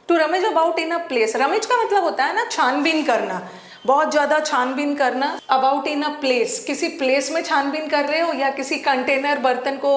To rummage about in a place. Rummage का मतलब होता है ना छानबीन करना, बहुत ज्यादा छानबीन करना। अबाउट इन अ प्लेस, किसी प्लेस में छानबीन कर रहे हो या किसी कंटेनर बर्तन को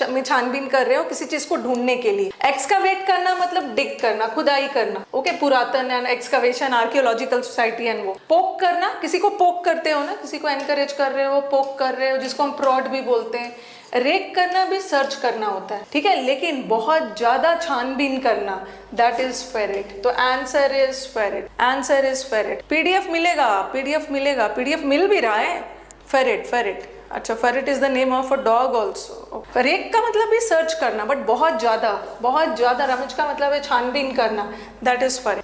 में छानबीन कर रहे हो किसी चीज को ढूंढने के लिए। एक्सकावेट करना मतलब डिग करना, खुदाई करना। ओके, पुरातन and excavation, archaeological society and वो। पोक करना, किसी को पोक करते हो ना, किसी को एनकरेज कर रहे हो, पोक कर रहे हो, जिसको हम प्रॉड भी बोलते हैं। रेक करना भी सर्च करना होता है, ठीक है, लेकिन बहुत ज्यादा छानबीन करना, दैट इज फेरेट। तो answer is ferret, answer is ferret. PDF मिलेगा, पीडीएफ मिलेगा, पीडीएफ मिल भी रहा है। Ferret, ferret. अच्छा, ferret is the name of a dog also. Rake का मतलब भी सर्च करना, बट बहुत ज्यादा। रमेज का मतलब है छानबीन करना, that is ferret.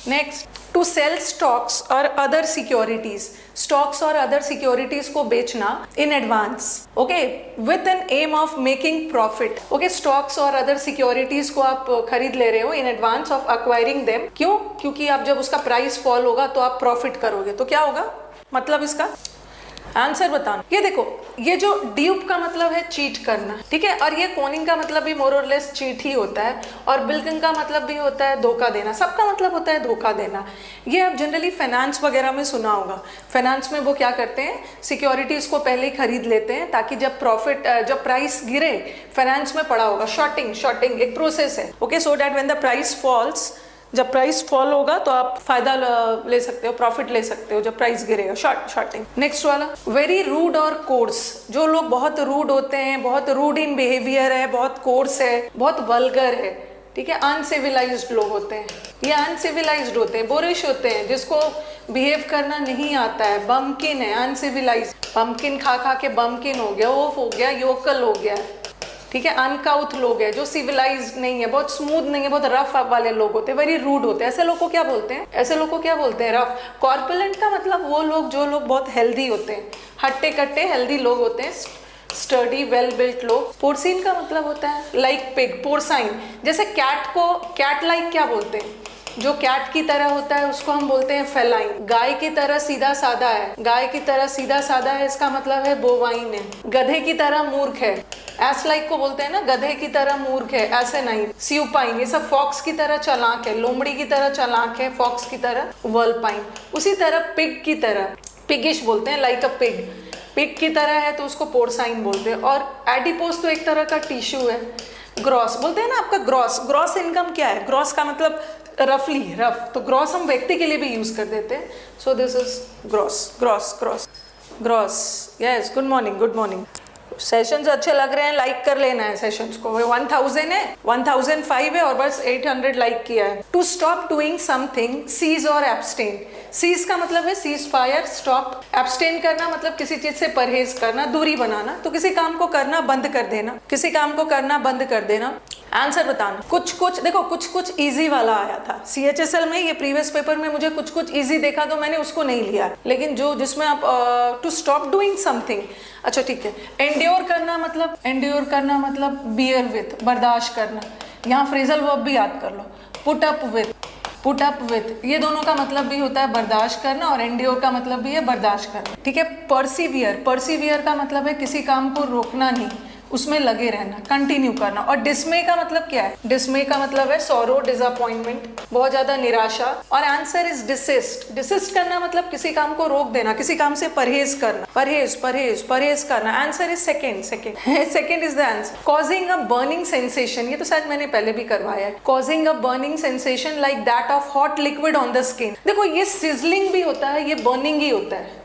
Next, to sell stocks और अदर सिक्योरिटीज। स्टॉक्स और अदर सिक्योरिटीज को बेचना in advance, okay, with an aim of making profit. Okay, stocks और अदर सिक्योरिटीज को आप खरीद ले रहे हो in advance of acquiring them. क्यों? क्योंकि आप जब उसका प्राइस फॉल होगा तो आप प्रॉफिट करोगे। तो क्या होगा मतलब इसका? आंसर बताना। ये देखो, ये जो ड्यूप का मतलब है चीट करना, ठीक है, और ये कॉनिंग का मतलब भी मोर और लेस चीट ही होता है, और बिल्किंग का मतलब भी होता है धोखा देना। सबका मतलब होता है धोखा देना। ये आप जनरली फाइनेंस वगैरह में सुना होगा। फाइनेंस में वो क्या करते हैं, सिक्योरिटीज को पहले ही खरीद लेते हैं ताकि जब जब प्राइस गिरे, फाइनेंस में पड़ा होगा शॉर्टिंग एक प्रोसेस है। Okay, so that when the price falls, जब प्राइस फॉल होगा तो आप फायदा ले सकते हो, प्रॉफिट ले सकते हो जब प्राइस गिरेगा, शॉर्टिंग। नेक्स्ट वाला, वेरी रूड और कोर्स। जो लोग बहुत रूड होते हैं, बहुत रूड इन बिहेवियर है, बहुत कोर्स है, बहुत वल्गर है, ठीक है, अनसिविलाइज्ड लोग होते हैं। ये अनसिविलाइज्ड होते हैं, बोरिश होते हैं, जिसको बिहेव करना नहीं आता है, बमकिन है, अनसिविलाइज्ड। पम्पकिन खा खा के बमकिन हो गया, ओफ हो गया, योकल हो गया, ठीक है, अनकाउथ लोग हैं, जो सिविलाइज्ड नहीं है, बहुत स्मूथ नहीं है, बहुत रफ वाले लोग होते हैं, वेरी रूड होते हैं। ऐसे लोग को क्या बोलते हैं? ऐसे लोग को क्या बोलते हैं? रफ। कॉर्पुलेंट का मतलब वो लोग जो लोग बहुत हेल्दी होते हैं, हट्टे कट्टे हेल्दी लोग होते हैं, स्टर्डी वेल बिल्ट लोग। पोर्सिन का मतलब होता है लाइक पिग, पोर्साइन। जैसे कैट को कैट लाइक क्या बोलते हैं? जो कैट की तरह होता है उसको हम बोलते हैं फेलाइन। गाय की तरह सीधा साधा है, गाय की तरह सीधा साधा है, इसका मतलब है बोवाइन है। गधे की तरह मूर्ख है, एस लाइक को बोलते हैं ना, गधे की तरह मूर्ख है, ऐसे नहीं। स्यूपाइन, ये सब फॉक्स की तरह चालाक है, लोमड़ी की तरह चालाक है, फॉक्स की तरह वर्लपाइन। उसी तरह पिग की तरह, पिगिश बोलते हैं, लाइक अ पिग की तरह है तो उसको पोर्साइन बोलते हैं। और एडिपोज तो एक तरह का टिश्यू है। ग्रॉस बोलते हैं ना, आपका ग्रॉस इनकम क्या है? ग्रॉस का मतलब रफली, रफ। तो ग्रॉस हम व्यक्ति के लिए भी यूज कर देते हैं। So this is gross. Yes, good morning. Sessions अच्छे लग रहे हैं, लाइक कर लेना है सेशंस को। 1000 है, 1005 है और बस 800 लाइक किया है। To stop doing something, cease और एब्सटेन। सीज का मतलब है सीज फायर, स्टॉप। एब्सटेन करना मतलब किसी चीज से परहेज करना, दूरी बनाना। तो किसी काम को करना बंद कर देना, किसी काम को करना बंद कर देना। आंसर बताना। कुछ इजी वाला आया था CHSL में, ये प्रीवियस पेपर में मुझे कुछ इजी देखा तो मैंने उसको नहीं लिया, लेकिन जिसमें आप टू स्टॉप डूइंग समथिंग, अच्छा ठीक है। एंड्योर करना मतलब बियर विथ, बर्दाश्त करना। यहाँ फ्रेजल वर्ब भी याद कर लो, पुट अप विथ, ये दोनों का मतलब भी होता है बर्दाश्त करना, और एंड्योर का मतलब भी है बर्दाश्त करना, ठीक है। परसिवियर का मतलब है किसी काम को रोकना नहीं, उसमें लगे रहना, कंटिन्यू करना। और डिस्मे का मतलब क्या है? डिस्मे का मतलब है सॉरो, डिसअपॉइंटमेंट, बहुत ज्यादा निराशा। और आंसर इज डिसिस्ट करना मतलब किसी काम को रोक देना, किसी काम से परहेज करना, परहेज करना। Answer is second is the answer. Causing a burning sensation, ये तो शायद मैंने पहले भी करवाया है। Causing a burning sensation like that of hot liquid on the skin. देखो, ये सिजलिंग भी होता है, ये बर्निंग ही होता है।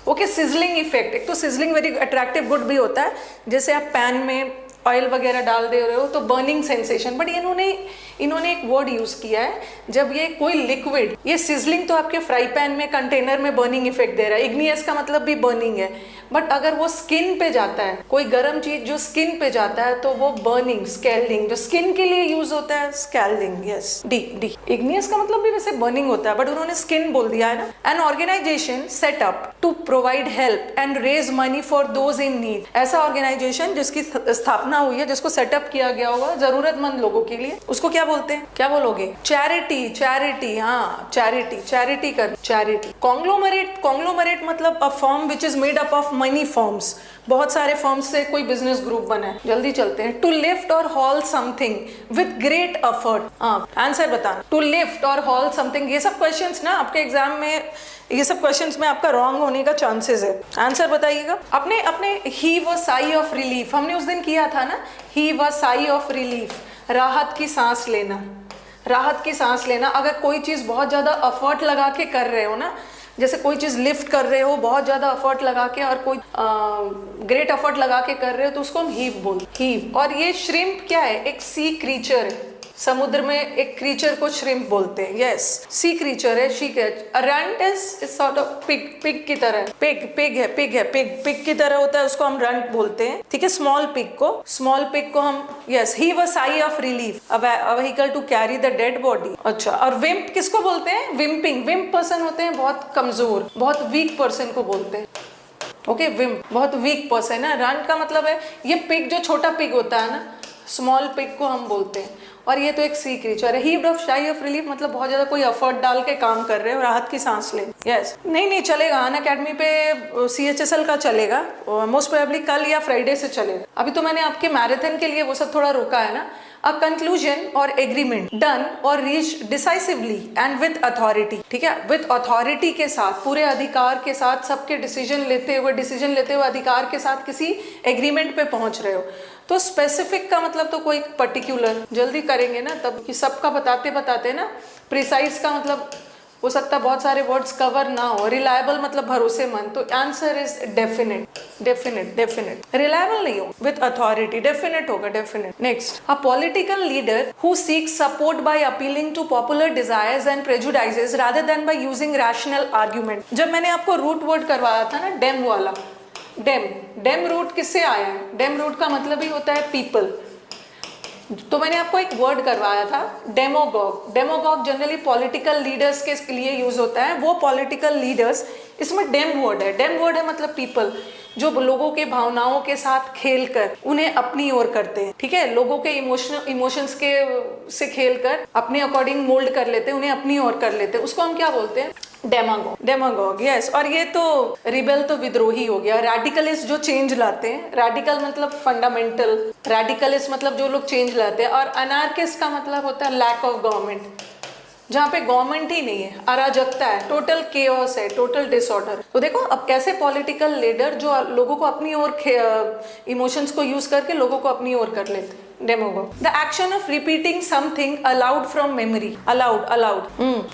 Okay, sizzling effect. एक तो सिजलिंग वेरी अट्रैक्टिव गुड भी होता है, जैसे आप पैन में ऑयल वगैरह डाल दे रहे हो तो बर्निंग सेंसेशन। बट इन्होंने एक वर्ड यूज किया है, जब ये कोई लिक्विड, ये सिजलिंग तो आपके फ्राई पैन में, कंटेनर में बर्निंग इफेक्ट दे रहा है, इग्नियस का मतलब भी बर्निंग है। बट अगर वो स्किन पे जाता है, कोई गर्म चीज जो स्किन पे जाता है तो वो बर्निंग, स्कैल्डिंग। जो स्किन के लिए यूज होता है स्कैल्डिंग, यस, डी। इग्नियस का मतलब भी वैसे बर्निंग होता है, बट उन्होंने स्किन बोल दिया है ना। An organization set up to provide help and raise money for those in need. ऐसा ऑर्गेनाइजेशन जिसकी स्थापना हुई है, जिसको सेटअप किया गया होगा जरूरतमंद लोगों के लिए, उसको क्या बोलते हैं? क्या बोलोगे? चैरिटी। हाँ, चैरिटी कर, चैरिटी। कॉन्ग्लोमरेट मतलब a firm which is made up of many firms, बहुत सारे फर्म्स से कोई बिजनेस ग्रुप बना है। जल्दी चलते हैं। टू लिफ्ट और hall something with great effort. Answer बताना। टू लिफ्ट और हॉल समथिंग, ये सब क्वेश्चंस ना आपके एग्जाम में, ये सब क्वेश्चंस में आपका रॉन्ग होने का चांसेस है। आंसर बताइएगा। अपने heave a sigh of relief, हमने उस दिन किया था ना, heave a sigh of relief, राहत की सांस लेना, राहत की सांस लेना। अगर कोई चीज़ बहुत ज़्यादा एफर्ट लगा के कर रहे हो ना, जैसे कोई चीज़ लिफ्ट कर रहे हो बहुत ज़्यादा एफर्ट लगा के, और कोई ग्रेट एफर्ट लगा के कर रहे हो, तो उसको हम हीव बोलते हैं, हीव। और ये श्रिम्प क्या है? एक सी क्रीचर है, समुद्र में एक क्रीचर को श्रिम्प बोलते हैं। यस, सी क्रीचर है, शी है। Runt is sort of pig, pig की तरह, पिग है, पिग की तरह होता है, उसको हम रंट बोलते हैं, ठीक है। स्मॉल पिग को हम, yes, heave a sigh of relief, a vehicle to carry the dead body. अच्छा, और विम्प किसको बोलते हैं? विम्पिंग, विम्प पर्सन होते हैं बहुत कमजोर, बहुत वीक पर्सन को बोलते हैं। ओके, विम्प बहुत वीक पर्सन है। रंट का मतलब है ये पिग, जो छोटा पिग होता है ना, स्मॉल पिग को हम बोलते हैं। और ये तो एक सी क्रीचर है। हीव्ड ऑफ साई ऑफ रिलीफ मतलब बहुत ज्यादा कोई एफर्ट डाल के काम कर रहे हो, राहत की सांस ले। यस, नहीं चलेगा, अन अकेडमी पे CHSL का चलेगा, मोस्ट प्रोबेबली कल या फ्राइडे से चलेगा। अभी तो मैंने आपके मैराथन के लिए वो सब थोड़ा रोका है ना। अ कंक्लूजन और एग्रीमेंट डन और reach decisively and with authority, ठीक है, विद अथॉरिटी के साथ, पूरे अधिकार के साथ, सबके डिसीजन लेते हुए अधिकार के साथ किसी एग्रीमेंट पे पहुंच रहे हो। तो स्पेसिफिक का मतलब तो कोई पर्टिकुलर, जल्दी करेंगे ना तब कि सबका बताते ना। प्रिसाइज का मतलब हो सकता है बहुत सारे वर्ड्स कवर ना हो। रिलायबल मतलब भरोसेमंद, तो आंसर इज डेफिनेट। रिलायबल नहीं हो, विद अथॉरिटी, डेफिनेट होगा, definite. Next, a political leader who seeks support by appealing to popular desires and prejudices rather than by using rational argument. जब मैंने आपको रूट वर्ड करवाया था ना, डेम वाला, डेम रूट किससे आया है? डेम रूट का मतलब ही होता है पीपल। तो मैंने आपको एक वर्ड करवाया था, डेमोगॉग जनरली पॉलिटिकल लीडर्स के लिए यूज होता है। वो पॉलिटिकल लीडर्स, इसमें डेम वर्ड है मतलब पीपल, जो लोगों के भावनाओं के साथ खेलकर उन्हें अपनी ओर करते हैं, ठीक है। लोगों के इमोशंस के से खेलकर अपने अकॉर्डिंग मोल्ड कर लेते हैं, उन्हें अपनी ओर कर लेते हैं, उसको हम क्या बोलते हैं? डेमागॉग। यस, और ये तो रिबेल तो विद्रोही हो गया। रेडिकलिस्ट जो चेंज लाते हैं, रेडिकल मतलब फंडामेंटल, रेडिकलिस्ट मतलब जो लोग चेंज लाते हैं। और अनार्किस्ट का मतलब होता है लैक ऑफ गवर्नमेंट, जहाँ पे गवर्नमेंट ही नहीं है, अराजकता है, टोटल केओस है, टोटल डिसऑर्डर। तो देखो, अब ऐसे पॉलिटिकल लीडर जो लोगों को अपनी ओर, इमोशंस को यूज करके लोगों को अपनी ओर कर लेते हैं, demagogue. The action of repeating something aloud from memory, aloud.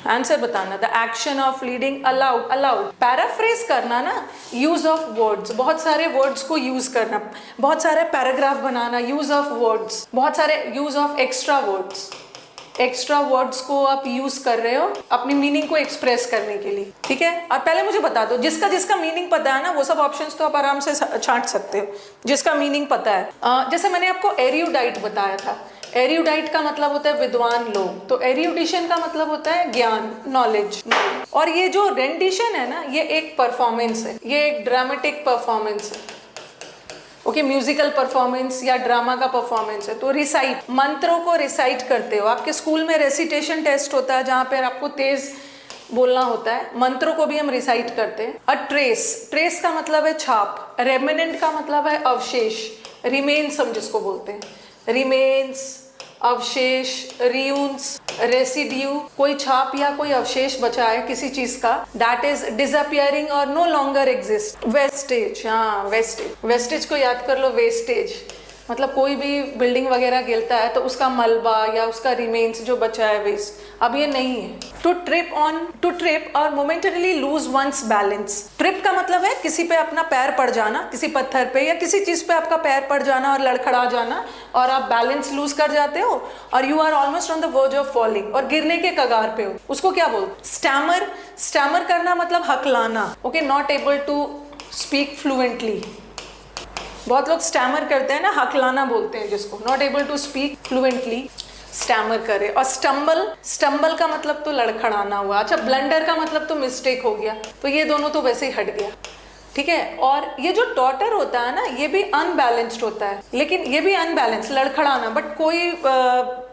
Answer बताना। The action of reading aloud. Paraphrase करना ना, यूज ऑफ वर्ड्स, बहुत सारे वर्ड्स को यूज करना, बहुत सारे paragraph banana, use of words, बहुत सारे यूज ऑफ एक्स्ट्रा वर्ड्स को आप यूज कर रहे हो अपनी मीनिंग को एक्सप्रेस करने के लिए, ठीक है। और पहले मुझे बता दो, जिसका मीनिंग पता है ना, वो सब ऑप्शंस तो आप आराम से छांट सकते हो, जिसका मीनिंग पता है। जैसे मैंने आपको एरियोडाइट बताया था, एरियोडाइट का मतलब होता है विद्वान लोग, तो एरियोडिशन का मतलब होता है ज्ञान, नॉलेज। और ये जो रेंडिशन है ना, ये एक परफॉर्मेंस है, ये एक ड्रामेटिक परफॉर्मेंस है, ओके, म्यूजिकल परफॉर्मेंस या ड्रामा का परफॉर्मेंस है। तो रिसाइट, मंत्रों को रिसाइट करते हो। आपके स्कूल में रेसिटेशन टेस्ट होता है जहाँ पर आपको तेज बोलना होता है, मंत्रों को भी हम रिसाइट करते हैं। और ट्रेस का मतलब है छाप, रेमिनेंट का मतलब है अवशेष, रिमेन्स हम जिसको बोलते हैं, रिमेन्स, अवशेष, रियून्स, रेसिड्यू, कोई छाप या कोई अवशेष बचा है किसी चीज का, दैट इज डिसअपियरिंग और नो लॉन्गर एग्जिस्ट। वेस्टेज, हाँ वेस्टेज को याद कर लो, वेस्टेज मतलब कोई भी बिल्डिंग वगैरह गिरता है तो उसका मलबा या उसका रिमेन्स जो बचा है, वेस्ट, अब ये नहीं है। टू ट्रिप और momentarily loose once balance. Trip का मतलब है किसी पे अपना पैर पड़ जाना, किसी पत्थर पे या किसी चीज पे आपका पैर पड़ जाना और लड़खड़ा जाना और आप बैलेंस लूज कर जाते हो और you are almost on the verge of falling, और गिरने के कगार पे हो, उसको क्या बोलते? स्टैमर करना मतलब हकलाना, okay, not able to speak fluently. बहुत लोग स्टैमर करते हैं ना, हकलाना बोलते हैं जिसको, not able to speak fluently, stammer करे। और स्टम्बल का मतलब तो लड़खड़ाना हुआ। अच्छा, ब्लंडर का मतलब तो मिस्टेक हो गया, तो ये दोनों तो वैसे ही हट गया, ठीक है। और ये जो टॉटर होता है ना, ये भी अनबैलेंस्ड होता है, लेकिन ये भी अनबैलेंस्ड, लड़खड़ाना, बट कोई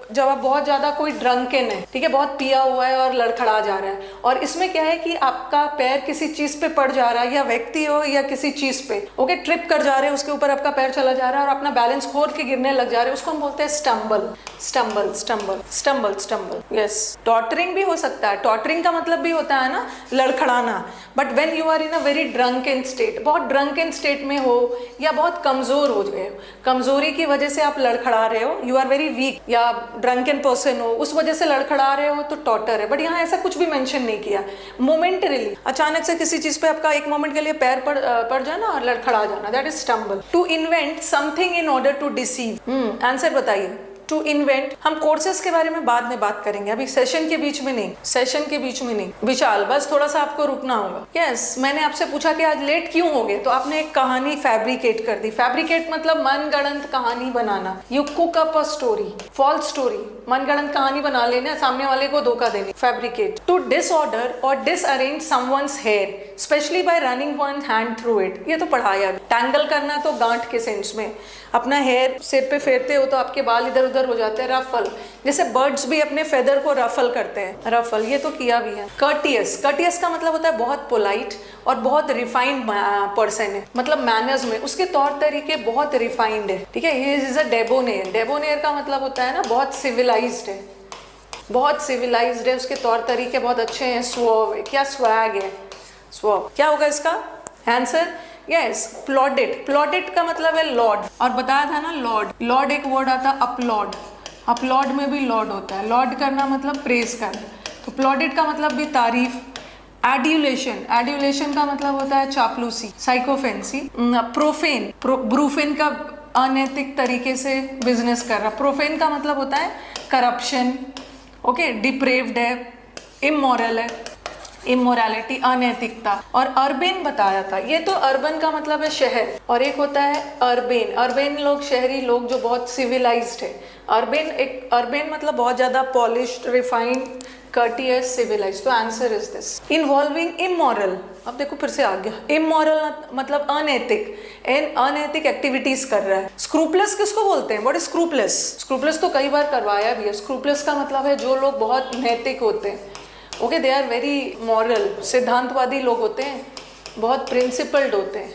जब आप बहुत ज्यादा कोई ड्रंकन है, ठीक है, बहुत पिया हुआ है और लड़खड़ा जा रहा है, और इसमें क्या है कि आपका पैर किसी चीज पे पड़ जा रहा है, या व्यक्ति हो या किसी चीज पे, ओके, ट्रिप कर जा रहे हैं, उसके ऊपर आपका पैर चला जा रहा है और अपना बैलेंस खो के गिरने लग जा रहे हैं, उसको हम बोलते हैं stumble. Stumble stumble stumble stumble, yes. Tottering भी हो सकता है, टॉटरिंग का मतलब भी होता है ना लड़खड़ाना, but when you are in a very drunken state, बहुत ड्रंकन स्टेट में हो या बहुत कमजोर हो गए हो, कमजोरी की वजह से आप लड़खड़ा रहे हो, यू आर वेरी वीक, या ड्रंकन पर्सन हो उस वजह से लड़खड़ा रहे हो, तो टॉटर है। बट यहाँ ऐसा कुछ भी मेंशन नहीं किया। मोमेंटरीली, अचानक से किसी चीज पे आपका एक मोमेंट के लिए पैर पड़ जाना और लड़खड़ा जाना, that is stumble. To invent something in order to deceive, answer बताइए। टू इन्वेंट, हम कोर्सेज के बारे में बाद में बात करेंगे, अभी सेशन के बीच में नहीं, सेशन के बीच में नहीं। विशाल, बस थोड़ा सा आपको रुकना होगा। यस, मैंने आपसे पूछा कि आज लेट क्यों हो गए, तो आपने एक कहानी फैब्रिकेट कर दी। फैब्रिकेट मतलब मनगढ़ंत कहानी बनाना। You cook up a story, false story, मनगढ़ंत कहानी बना लेना, सामने वाले को धोखा देने, फैब्रिकेट। टू डिसऑर्डर और disarrange someone's hair especially by running one hand through it, ये तो पढ़ाया। टैंगल करना तो गांठ के सेंस में, अपना हेयर सिर पे फेरते हो तो आपके बाल इधर उधर हो जाते हैं। रफल, जैसे बर्ड्स भी अपने फेदर को रफल करते हैं, रफल, ये तो किया भी है। कर्टियस, कर्टियस का मतलब होता है बहुत पोलाइट और बहुत रिफाइंड पर्सन है, मतलब मैनर्स में उसके तौर तरीके बहुत रिफाइंड है, ठीक है। ही इज अ डेबोनेयर, डेबोनेयर का मतलब होता है ना बहुत सिविलाइज्ड है, बहुत सिविलाइज्ड है, उसके तौर तरीके बहुत अच्छे हैं। स्वॉव है, क्या स्वैग है, स्वॉव, क्या होगा इसका आंसर? यस, प्लॉडेड। प्लॉडेड का मतलब है लॉर्ड, और बताया था ना लॉर्ड, लॉर्ड एक वर्ड आता है अपलॉड, अपलॉड में भी लॉर्ड होता है, लॉर्ड करना मतलब प्रेस करना, तो प्लॉडेड का मतलब भी तारीफ। एड्यूलेशन, एड्यूलेशन का मतलब होता है चापलूसी, साइकोफेंसी। प्रोफेन, ब्रूफेन का अनैतिक तरीके से बिजनेस कर रहा, प्रोफेन का मतलब होता है करप्शन, ओके। डिप्रेव्ड है, इमोरल है, इमोरलिटी, अनैतिकता। और अर्बेन बताया था, ये तो अर्बन का मतलब है शहर, और एक होता है अर्बेन, अर्बेन लोग, शहरी लोग जो बहुत सिविलाइज्ड है। अर्बेन, एक अर्बेन मतलब बहुत ज्यादा पॉलिश्ड, रिफाइंड, कर्टियस, सिविलाइज्ड, तो answer is this. Involving immoral, अब देखो फिर से आ गया, इमोरल मतलब अनैतिक, अनैतिक एक्टिविटीज कर रहा है। स्क्रूपलेस किसको बोलते हैं? What is स्क्रूपलेस? स्क्रूपलेस तो कई बार करवाया भी है। स्क्रूपलेस का मतलब है जो लोग बहुत नैतिक होते हैं, okay, they are very moral, सिद्धांतवादी लोग होते हैं, बहुत प्रिंसिपल्ड होते हैं,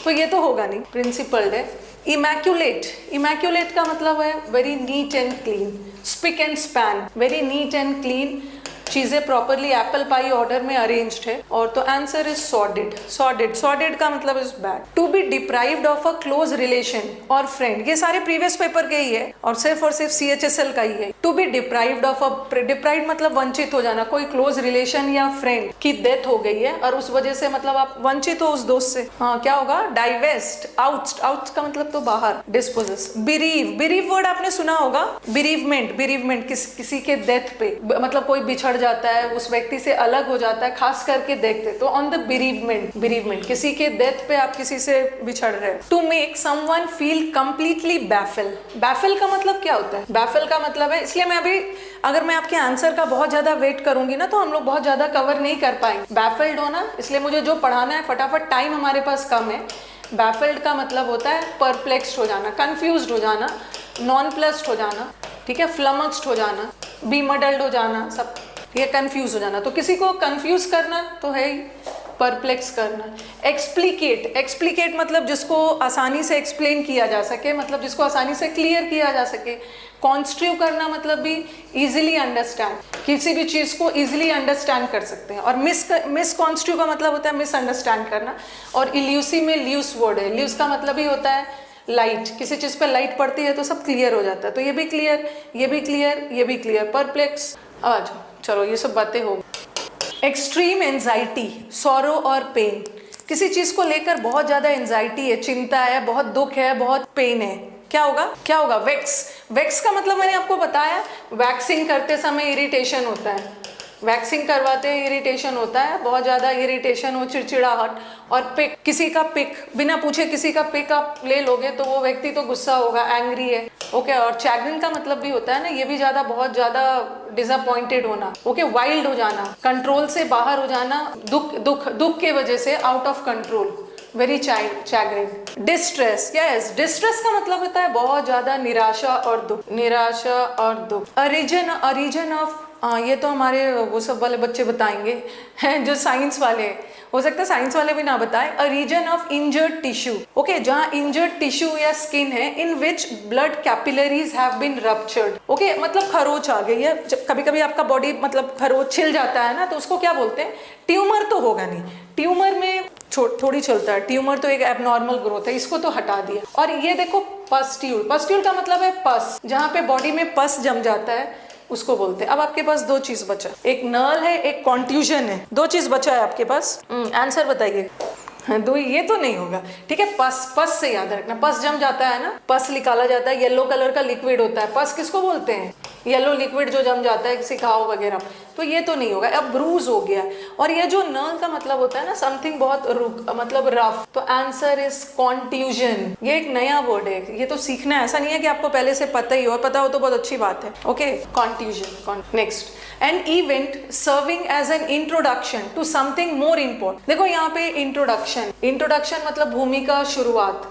तो ये तो होगा नहीं, प्रिंसिपल्ड है। इमैक्यूलेट, इमैक्यूलेट का मतलब है very neat and clean, spick and span, very neat and clean, चीजें प्रॉपरली एप्पल पाई ऑर्डर में अरेंज्ड है, और तो आंसर इज सॉर्डेड। सॉर्डेड, सॉर्डेड का मतलब is bad. To be deprived of a close relation और फ्रेंड, ये सारे प्रीवियस पेपर के ही है और सिर्फ CHSL का ही है। To be deprived of a, deprived मतलब वंचित हो जाना, कोई क्लोज रिलेशन या फ्रेंड की डेथ हो गई है और उस वजह से मतलब आप वंचित हो उस दोस्त से, हाँ, क्या होगा? डाइवेस्ट, आउट, आउट का मतलब तो बाहर, डिस्पोजेस। बिरीव, बिरीव वर्ड आपने सुना होगा, बिरीवमेंट, बिरीवमेंट किसी के डेथ पे, मतलब कोई बिछड़ जाता है, उस व्यक्ति से अलग हो जाता है, खास करके देखते तो ऑन द बिरीवमेंट, बिरीवमेंट किसी के डेथ पे आप किसी से बिछड़ रहे हो। To make someone feel completely baffle, baffle का मतलब क्या होता है? बैफल का मतलब है, इसलिए मैं अभी अगर मैं आपके आंसर का बहुत ज्यादा वेट करूंगी ना तो हम लोग बहुत ज्यादा कवर नहीं कर पाएंगे। बैफल्ड होना, इसलिए मुझे जो पढ़ाना है फटाफट, टाइम हमारे पास कम है। बैफल्ड का मतलब होता है परप्लेक्स्ड हो जाना, कंफ्यूज्ड हो जाना, नॉन प्लस्ड हो जाना, ठीक है, फ्लमक्स्ड हो जाना, बीमडल्ड हो जाना, सब ये कंफ्यूज हो जाना। तो किसी को कंफ्यूज करना तो है ही, परप्लेक्स करना। एक्सप्लिकेट, एक्सप्लिकेट मतलब जिसको आसानी से एक्सप्लेन किया जा सके, मतलब जिसको आसानी से क्लियर किया जा सके। कॉन्स्ट्रीव करना मतलब भी इजीली अंडरस्टैंड, किसी भी चीज को इजीली अंडरस्टैंड कर सकते हैं। और मिस कॉन्स्ट्रीव का मतलब होता है मिसअंडरस्टैंड करना। और इल्यूसिव में ल्यूस वर्ड है, ल्यूस का मतलब ही होता है लाइट, किसी चीज पे लाइट पड़ती है तो सब क्लियर हो जाता है, तो ये भी क्लियर, ये भी क्लियर, ये भी क्लियर, परप्लेक्स। आ जाओ, चलो ये सब बातें हो। एक्सट्रीम एंजाइटी, सॉरो और पेन, किसी चीज को लेकर बहुत ज्यादा एंजाइटी है, चिंता है, बहुत दुख है, बहुत पेन है, क्या होगा? क्या होगा? वेक्स, वेक्स का मतलब मैंने आपको बताया, वैक्सिंग करते समय इरिटेशन होता है, वैक्सिंग करवाते हैं इरिटेशन होता है, बहुत ज़्यादा इरिटेशन हो, चिड़चिड़ाहट। और पिक, किसी का पिक, बिना पूछे किसी का पिक आप ले लोगे तो वो व्यक्ति तो गुस्सा होगा, एंग्री है, ओके। और चैग्रिन का मतलब भी होता है ना, ये भी ज़्यादा, बहुत ज़्यादा डिसअपॉइंटेड होना, ओके, वाइल्ड हो जाना, कंट्रोल से बाहर हो जाना, दुख दुख दुख के वजह से out of control, very chagrin. Distress, yes, distress का मतलब होता है बहुत ज्यादा निराशा और दुख, निराशा और दुख। अरीजन ऑफ, ये तो हमारे वो सब वाले बच्चे बताएंगे हैं जो साइंस वाले, हो सकता है साइंस वाले भी ना बताएं। A region of injured tissue, okay, जहाँ इंजर्ड टिश्यू या स्किन है in which blood capillaries have been ruptured, okay, मतलब खरोच आ गई है। कभी कभी आपका बॉडी मतलब खरोच छिल जाता है ना, तो उसको क्या बोलते हैं? ट्यूमर तो होगा नहीं, ट्यूमर में थोड़ी चलता है, ट्यूमर तो एक एबनॉर्मल ग्रोथ है, इसको तो हटा दिया। और ये देखो पस्ट्यूल, पस्ट्यूल का मतलब है पस, जहाँ पे बॉडी में पस जम जाता है उसको बोलते हैं। अब आपके पास दो चीज बचा, एक नर्ल है, एक कॉन्ट्यूजन है, दो चीज बचा है आपके पास। आंसर बताइए। दो, ये तो नहीं होगा, ठीक है। पस से याद रखना, पस जम जाता है ना, पस निकाला जाता है, येलो कलर का लिक्विड होता है, पस किसको बोलते हैं? येलो लिक्विड जो जम जाता है किसी घाव वगैरह, तो ये तो नहीं होगा। अब ब्रूज हो गया। और ये जो नर्ल का मतलब होता है ना समथिंग बहुत मतलब रफ, तो आंसर इज कॉन्ट्यूजन। ये एक नया वर्ड है, ये तो सीखना है, ऐसा नहीं है कि आपको पहले से पता ही हो, और पता हो तो बहुत अच्छी बात है, okay. Contusion. Next, an event serving as an introduction to something more important. देखो यहाँ पे इंट्रोडक्शन मतलब भूमिका, शुरुआत,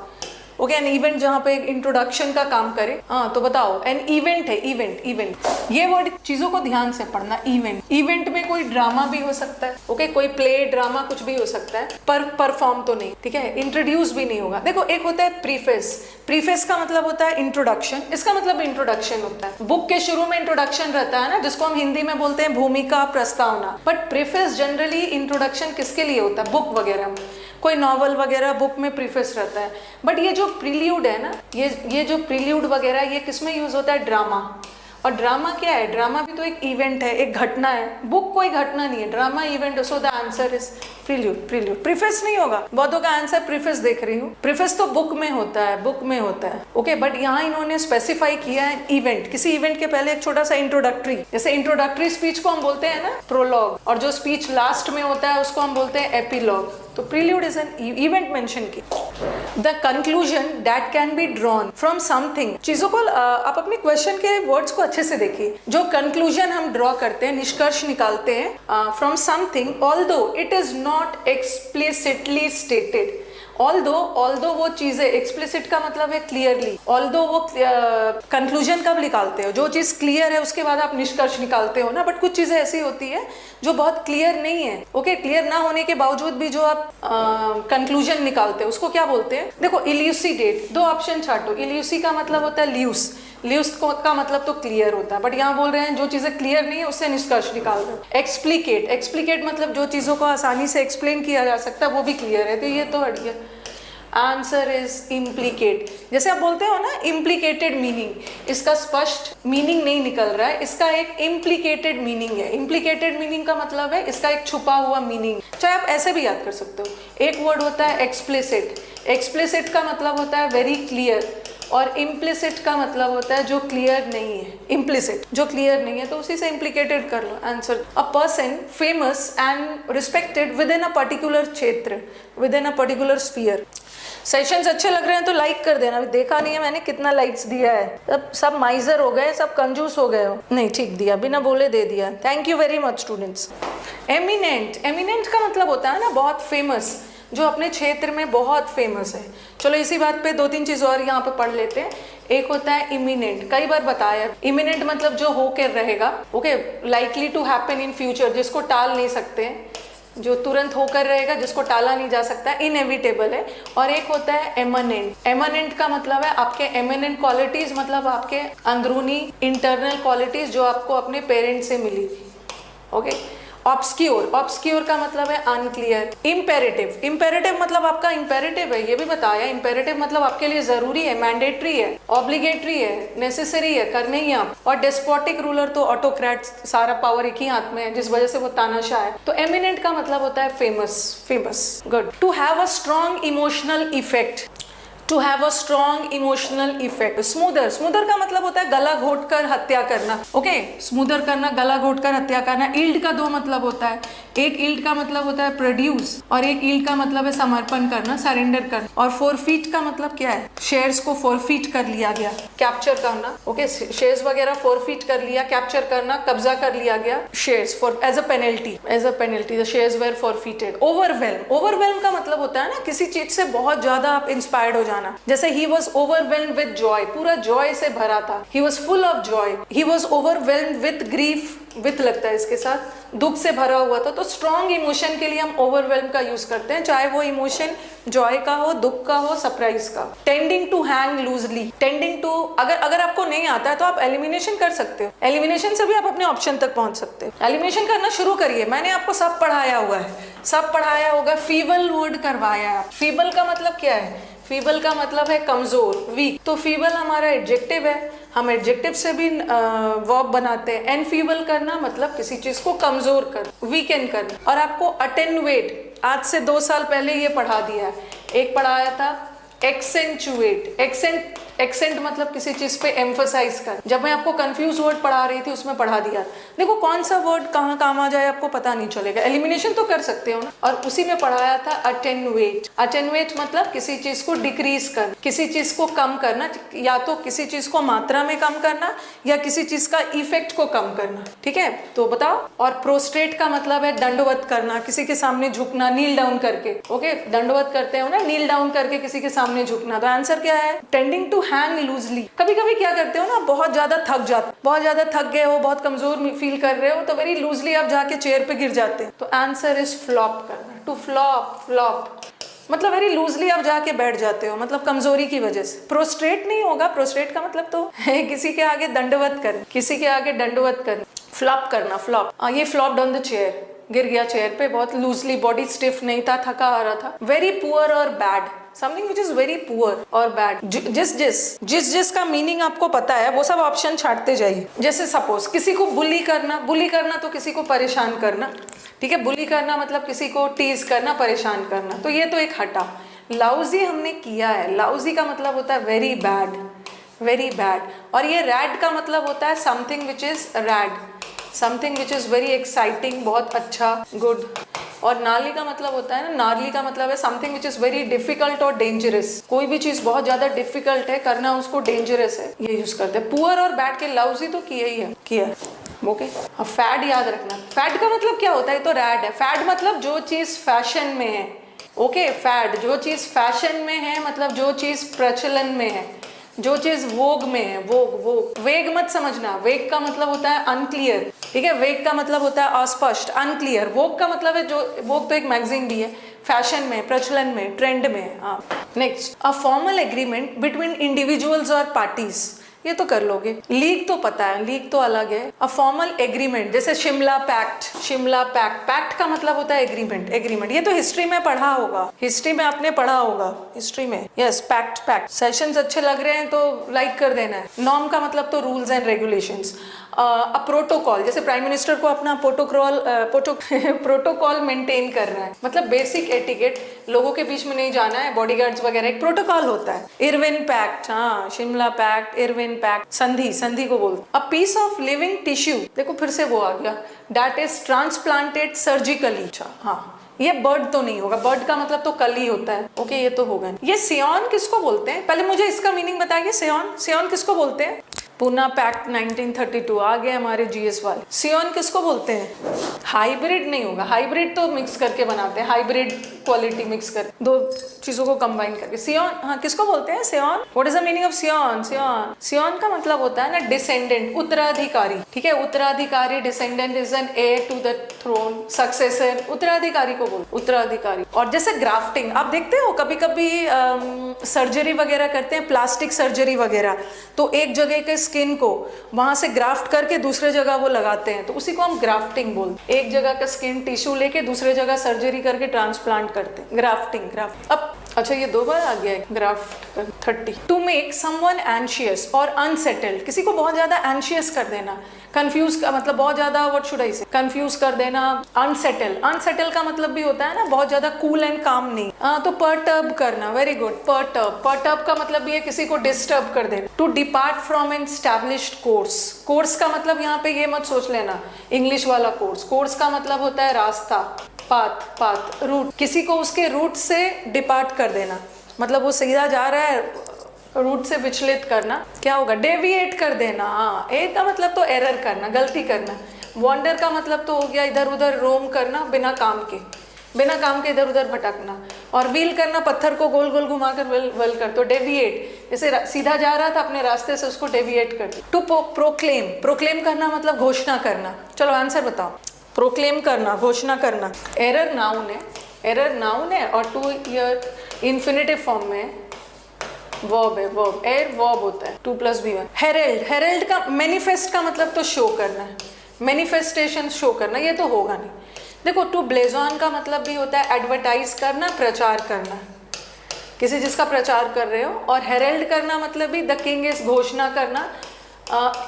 ओके। एन इवेंट जहाँ पे इंट्रोडक्शन का काम करे, हाँ, तो बताओ एन इवेंट है, इवेंट, ये वर्ड चीजों को ध्यान से पढ़ना। इवेंट में कोई ड्रामा भी हो सकता है, ओके, कोई प्ले ड्रामा कुछ भी हो सकता है, पर परफॉर्म तो नहीं, ठीक है। इंट्रोड्यूस भी नहीं होगा। देखो एक होता है प्रीफेस का मतलब होता है इंट्रोडक्शन, इसका मतलब इंट्रोडक्शन होता है। बुक के शुरू में इंट्रोडक्शन रहता है ना, जिसको हम हिंदी में बोलते हैं भूमिका, प्रस्तावना। बट प्रीफेस जनरली इंट्रोडक्शन किसके लिए होता है? बुक वगैरह में, कोई नॉवल वगैरह बुक में प्रीफेस रहता है। बट ये जो प्रील्यूड है ना, ये जो प्रील्यूड वगैरह, ये किस में यूज होता है? ड्रामा। और ड्रामा क्या है? ड्रामा भी तो एक इवेंट है, एक घटना है। बुक कोई घटना नहीं है, drama event. So the answer is prelude. Preface नहीं होगा, बहुतों का आंसर प्रीफेस देख रही हूँ। प्रीफेस तो बुक में होता है, ओके। बट यहाँ इन्होंने स्पेसिफाई किया है इवेंट, किसी इवेंट के पहले एक छोटा सा इंट्रोडक्टरी, जैसे इंट्रोडक्टरी स्पीच को हम बोलते हैं ना प्रोलॉग, और जो स्पीच लास्ट में होता है उसको हम बोलते हैं एपिलॉग। तो prelude is an event mention की। The conclusion that can be drawn from something, चीजों को आप अपने क्वेश्चन के वर्ड्स को अच्छे से देखिए। जो कंक्लूजन हम ड्रॉ करते हैं, निष्कर्ष निकालते हैं from something, although it is not explicitly stated. Although वो चीजें, एक्सप्लिसिट का मतलब है क्लियरली, ऑल्दो वो कंक्लूजन कब निकालते हो? जो चीज क्लियर है उसके बाद आप निष्कर्ष निकालते हो ना। बट कुछ चीजें ऐसी होती है जो बहुत क्लियर नहीं है, ओके। क्लियर ना होने के बावजूद भी जो आप कंक्लूजन निकालते हो उसको क्या बोलते हैं? देखो इल्यूसिडेट, दो ऑप्शन छाटो। इल्यूसी का मतलब होता है ल्यूस का मतलब तो क्लियर होता है, बट यहाँ बोल रहे हैं जो चीजें क्लियर नहीं है उससे निष्कर्ष निकाल दो। एक्सप्लिकेट मतलब जो चीजों को आसानी से एक्सप्लेन किया जा सकता है वो भी क्लियर है, तो ये तो हट गया। Answer is implicate. जैसे आप बोलते हो ना इम्प्लीकेटेड मीनिंग, इसका स्पष्ट मीनिंग नहीं निकल रहा है, इसका एक इम्प्लीकेटेड मीनिंग है। इम्प्लीकेटेड मीनिंग का मतलब है इसका एक छुपा हुआ मीनिंग। चाहे आप ऐसे भी याद कर सकते हो। एक वर्ड होता है एक्सप्लिसिट का मतलब होता है वेरी क्लियर, और इम्प्लिसिट का मतलब होता है जो क्लियर नहीं है। इम्प्लिसिट जो क्लियर नहीं है, तो उसी से इम्प्लीकेटेड कर लो। Answer, a person famous and respected within a particular क्षेत्र, within a particular sphere. Sessions अच्छे लग रहे हैं तो लाइक कर देना। अभी देखा नहीं है मैंने कितना लाइक्स दिया है। सब माइजर हो गए, सब कंजूस हो गए हो। नहीं, ठीक दिया, बिना बोले दे दिया। Thank you very much students. Eminent का मतलब होता है ना बहुत फेमस, जो अपने क्षेत्र में बहुत फेमस है। चलो इसी बात पे दो तीन चीज और यहाँ पे पढ़ लेते हैं। एक होता है इमिनेंट, कई बार बताया। इमिनेंट मतलब जो होकर रहेगा, okay, likely to happen in future, जिसको टाल नहीं सकते, जो तुरंत होकर रहेगा, जिसको टाला नहीं जा सकता, इनएविटेबल है। और एक होता है एमनेंट का मतलब है आपके एमिनेंट क्वालिटीज, मतलब आपके अंदरूनी इंटरनल क्वालिटीज जो आपको अपने पेरेंट्स से मिली थी, ओके। ऑब्सक्योर का मतलब है अनक्लियर। इम्पेरेटिव मतलब आपका इम्पेरेटिव है, ये भी बताया। इम्पेरेटिव मतलब आपके लिए जरूरी है, मैंडेटरी है, ऑब्लिगेटरी है, नेसेसरी है, करने ही आप। और डेस्पोटिक रूलर तो ऑटोक्रेट, सारा पावर एक ही हाथ में है, जिस वजह से वो तानाशाह है। तो एमिनेंट का मतलब होता है famous. Good. To have a strong emotional effect, to have a strong emotional effect. Smoother, smoother का मतलब होता है गला घोट कर हत्या करना। ओके, स्मूदर करना, गला घोट कर हत्या करना। ईल्ड का दो मतलब होता है, एक ईल्ड का मतलब होता है प्रोड्यूस और एक ईल्ड का मतलब है समर्पण करना, सरेंडर करना। और फोरफीट का मतलब क्या है? शेयर्स को फोरफीट कर लिया गया, कैप्चर करना। ओके, शेयर्स वगैरह फोरफीट कर लिया, कैप्चर करना, कब्जा कर लिया गया shares for as a penalty, as a penalty the shares were forfeited. Overwhelm, overwhelm का मतलब होता है ना किसी चीज से बहुत ज्यादा आप इंस्पायर्ड हो जाना। जैसे he was overwhelm with Joy, पूरा जॉय से भरा था, he was full of Joy. He was overwhelm with grief, with लगता है इसके साथ, दुख से भरा हुआ था। तो स्ट्रॉन्ग इमोशन के लिए हम ओवरवेल्म का यूज करते हैं, चाहे वो इमोशन जॉय का हो, दुख का हो, सरप्राइज का। Tending to hang loosely, tending to, अगर आपको नहीं आता है तो आप एलिमिनेशन कर सकते हो, एलिमिनेशन से भी आप अपने ऑप्शन तक पहुंच सकते हो। एलिमिनेशन करना शुरू करिए, मैंने आपको सब पढ़ाया हुआ है, सब पढ़ाया होगा। फीबल वर्ड करवाया है। फीबल का मतलब क्या है? फीबल का मतलब है कमजोर, वीक। तो फीबल हमारा एडजेक्टिव है, हम एडजेक्टिव से भी वर्ब बनाते हैं। एनफीबल करना मतलब किसी चीज को कमजोर कर, वीकेन करना। और आपको अटेनुएट आज से 2 साल पहले ये पढ़ा दिया है, एक पढ़ाया था एक्सेंचुएट। एक्सेंट मतलब किसी चीज पे एम्फसाइज कर। जब मैं आपको कंफ्यूज वर्ड पढ़ा रही थी उसमें पढ़ा दिया। देखो कौन सा वर्ड कहाँ काम आ जाए आपको पता नहीं चलेगा। एलिमिनेशन तो कर सकते हो ना। और उसी में पढ़ाया था अटेनुएट। अटेनुएट मतलब किसी चीज को डिक्रीज कर, किसी चीज को कम करना, या तो किसी चीज को मात्रा में कम करना या किसी चीज का इफेक्ट को कम करना। ठीक है, तो बताओ। और प्रोस्ट्रेट का मतलब है दंडवत करना, किसी के सामने झुकना, नील डाउन करके। ओके, दंडवत करते हो ना, नील डाउन करके किसी के सामने झुकना। तो आंसर क्या है? Tending to hang loosely. कभी कभी क्या करते हो ना, बहुत ज्यादा थक जाते, बहुत ज्यादा थक गए हो, बहुत कमजोर फील कर रहे हो, तो वेरी लूजली आप जाके चेयर पे गिर जाते हैं। तो आंसर इज फ्लॉप करना, टू फ्लॉप। फ्लॉप मतलब वेरी लूजली आप जाके बैठ जाते हो, मतलब कमजोरी की वजह से। प्रोस्ट्रेट नहीं होगा, प्रोस्ट्रेट का मतलब तो है किसी के आगे दंडवत कर, किसी के आगे दंडवत कर। फ्लॉप करना, फ्लॉप, ये फ्लॉप ऑन द चेयर, गिर गया चेयर पे, बहुत लूजली, बॉडी स्टिफ नहीं था, थका आ रहा था। वेरी पुअर और bad, something which is very poor और बैड। जिस का मीनिंग आपको पता है वो सब ऑप्शन छांटते जाइए। जैसे सपोज किसी को बुली करना, बुली करना तो किसी को परेशान करना। ठीक है, बुली करना मतलब किसी को टीज करना, परेशान करना। तो ये तो एक हटा। लाउजी हमने किया है, लाउजी का मतलब होता है वेरी बैड, वेरी बैड। और ये रैड का मतलब होता है something which is red, something which is very exciting, बहुत अच्छा, गुड। और नार्ली का मतलब होता है ना, नार्ली का मतलब है something which is very difficult और डेंजरस। कोई भी चीज बहुत ज्यादा डिफिकल्ट है करना, उसको डेंजरस है, ये यूज करते हैं। पुअर और बैड के लाउजी तो किया ही है, किया। ओके, अब फैड याद रखना। फैड का मतलब क्या होता है? तो रैड है। फैड मतलब जो चीज फैशन में है। ओके, फैड जो चीज फैशन में है, मतलब जो चीज प्रचलन में है, जो चीज वोग में है। वोग वेग मत समझना, वेग का मतलब होता है अनक्लियर। ठीक है, वेग का मतलब होता है अस्पष्ट, अनक्लियर। वोग का मतलब है जो, वोग तो एक मैगजीन भी है, फैशन में, प्रचलन में, ट्रेंड में। हाँ, नेक्स्ट, अ फॉर्मल एग्रीमेंट बिटवीन इंडिविजुअल्स और पार्टीज, ये तो कर लोगे। लीग तो पता है, लीग तो अलग है। अ फॉर्मल एग्रीमेंट, जैसे Shimla pact, Shimla pact. Pact का मतलब होता है एग्रीमेंट, एग्रीमेंट। ये तो हिस्ट्री में पढ़ा होगा, हिस्ट्री में आपने पढ़ा होगा, हिस्ट्री में। Yes, pact, pact. सेशंस अच्छे लग रहे हैं तो लाइक कर देना है। नॉर्म का मतलब तो rules and regulations. A protocol, जैसे प्राइम मिनिस्टर को अपना प्रोटोकॉल मेंटेन करना है, मतलब बेसिक एटिकेट, लोगों के बीच में नहीं जाना है, बॉडीगार्ड्स वगैरह, एक प्रोटोकॉल होता है। इरविन पैक्ट, हाँ, शिमला पैक्ट, इरविन पैक्ट। संधि, संधि को बोलते। A piece of living tissue, देखो फिर से वो आ गया, दैट इज ट्रांसप्लांटेड सर्जिकली। अच्छा, हाँ, ये बर्ड तो नहीं होगा, बर्ड का मतलब तो कल ही होता है। ओके, ये तो होगा। ये सियोन किसको बोलते हैं? पहले मुझे इसका मीनिंग बताइए। सियोन, सियोन किसको बोलते हैं? पूना पैक्ट 1932 आ गए हमारे जीएस वाले। सियोन किसको बोलते हैं? हाइब्रिड नहीं होगा, हाइब्रिड तो मिक्स करके बनाते हैं, हाइब्रिड क्वालिटी मिक्स कर, दो चीजों को कंबाइन करके। सियोन, हाँ, किसको बोलते हैं? Scion. What is the meaning of scion? Scion, scion का मतलब होता है ना डिसेंडेंट, उत्तराधिकारी। ठीक है, उत्तराधिकारी, descendant is an heir to the throne, successor, उत्तराधिकारी को बोल, उत्तराधिकारी। और जैसे ग्राफ्टिंग, आप देखते हो कभी कभी सर्जरी वगैरह करते हैं, प्लास्टिक सर्जरी वगैरह, तो एक जगह के स्किन को वहां से ग्राफ्ट करके दूसरे जगह वो लगाते हैं, तो उसी को हम ग्राफ्टिंग बोलते हैं। एक जगह का स्किन टिश्यू लेके दूसरे जगह सर्जरी करके ट्रांसप्लांट करते हैं, ग्राफ्टिंग। ग्राफ्ट। अब अच्छा ये 2 बार आ गया है graft 30। To make someone anxious और अनसेटल्ड, किसी को बहुत ज्यादा एंशियस कर देना, कंफ्यूज का मतलब बहुत ज्यादा, व्हाट शुड आई से, कंफ्यूज कर देना। अनसेटल का मतलब भी होता है ना बहुत ज्यादा कूल एंड काम नहीं। तो परटर्ब करना, वेरी गुड, परटर्ब का मतलब भी है किसी को डिस्टर्ब कर देना। To depart from an established course का मतलब यहाँ पे ये मत सोच लेना इंग्लिश वाला कोर्स का मतलब होता है रास्ता, पाथ, रूट, किसी को उसके रूट से डिपार्ट कर देना, मतलब वो सीधा जा रहा है, रूट से विचलित करना, क्या होगा, डेविएट कर देना। हाँ, ए का मतलब तो एरर करना, गलती करना। वॉन्डर का मतलब तो हो गया इधर उधर रोम करना, बिना काम के इधर उधर भटकना। और व्हील करना, पत्थर को गोल गोल घुमा कर व्हील कर, तो डेविएट, जैसे सीधा जा रहा था अपने रास्ते से उसको डेविएट कर दिया। टू प्रोक्लेम करना मतलब घोषणा करना। चलो आंसर बताओ। प्रोक्लेम करना, घोषणा करना। एरर नाउन है और टू ईयर इन्फिनेटिव फॉर्म में वर्ब है, वर्ब होता है 2 + B1। हेरेल्ड का, मैनिफेस्ट का मतलब तो शो करना है, मैनिफेस्टेशन शो करना, ये तो होगा नहीं। देखो टू ब्लेजॉन का मतलब भी होता है एडवर्टाइज करना, प्रचार करना, किसी चीज का प्रचार कर रहे हो। और हेरेल्ड करना मतलब भी द किंग इज, घोषणा करना,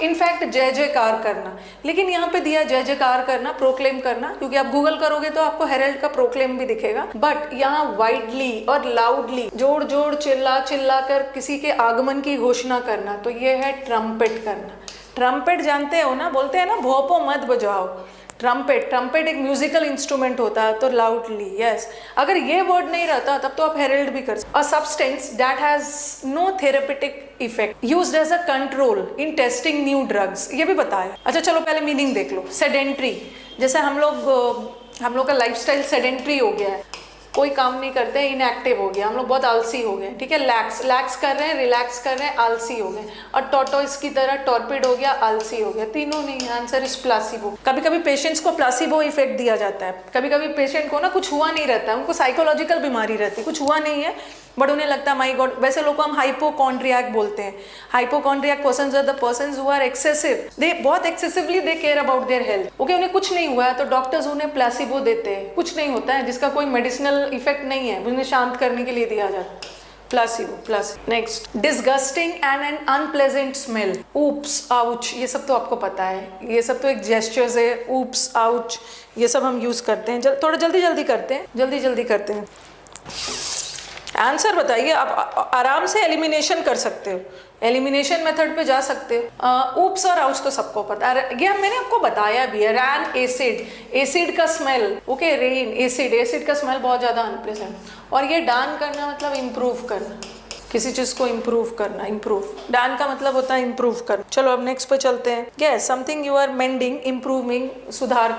इनफैक्ट जय जयकार करना। लेकिन यहाँ पे दिया जय जयकार करना, प्रोक्लेम करना, क्योंकि आप गूगल करोगे तो आपको हेरेल्ड का प्रोक्लेम भी दिखेगा। बट यहाँ वाइडली और लाउडली, जोर चिल्ला कर किसी के आगमन की घोषणा करना, तो ये है ट्रम्पेट करना। ट्रम्पेट जानते हो ना, बोलते हैं ना भोपो मत बजाओ, ट्रम्पेट एक म्यूजिकल इंस्ट्रूमेंट होता है, तो लाउडली, यस। अगर ये वर्ड नहीं रहता तब तो आप हेरेल्ड भी कर सकते। A substance that has no therapeutic effect used as a control in testing new drugs, ये भी बताया। अच्छा चलो पहले मीनिंग देख लो। सेडेंट्री, जैसे हम लोग का लाइफस्टाइल सेडेंट्री हो गया है, कोई काम नहीं करते, इनएक्टिव हो गया, हम लोग बहुत आलसी हो गए, ठीक है। लैक्स कर रहे हैं, रिलैक्स कर रहे हैं, आलसी हो गए। और टॉर्टोइस की तरह टॉर्पिड हो गया, आलसी हो गया। तीनों नहीं, आंसर इज प्लासिबो। कभी कभी पेशेंट्स को प्लासिबो इफेक्ट दिया जाता है, कभी कभी पेशेंट को ना कुछ हुआ नहीं रहता है, उनको साइकोलॉजिकल बीमारी रहती है, कुछ हुआ नहीं है बट उन्हें लगता है माई गॉड। वैसे लोग को हम हाइपोकॉन्ड्रियाक बोलते हैं। Hypochondriac persons are the persons who are excessive, they बहुत excessively they care about their health. Okay, उन्हें कुछ नहीं हुआ है तो डॉक्टर्स उन्हें प्लासिबो देते हैं, कुछ नहीं होता है जिसका कोई मेडिसिनल इफेक्ट नहीं है, उन्हें शांत करने के लिए दिया जाता है, placebo. Next, disgusting and N unpleasant smell, oops, ouch, ये सब तो आपको पता है, ये सब तो एक जेस्चर्स है, ऊप्स, आउच, ये सब हम यूज करते हैं। थोड़ा जल्दी करते हैं, आंसर बताइए। आप आराम से एलिमिनेशन कर सकते हो, एलिमिनेशन मेथड पे जा सकते हो। ऊप्स और आउच तो सबको पता है, ये मैंने आपको बताया भी है। रैन, एसिड का स्मेल, ओके, रेन, एसिड का स्मेल बहुत ज़्यादा अनप्लेजेंट। और ये डान करना मतलब इम्प्रूव करना, किसी चीज को इम्प्रूव करना, डान का मतलब होता है इम्प्रूव करना। चलो अब नेक्स्ट पे चलते हैं। Yes, something you are mending, improving, सुधार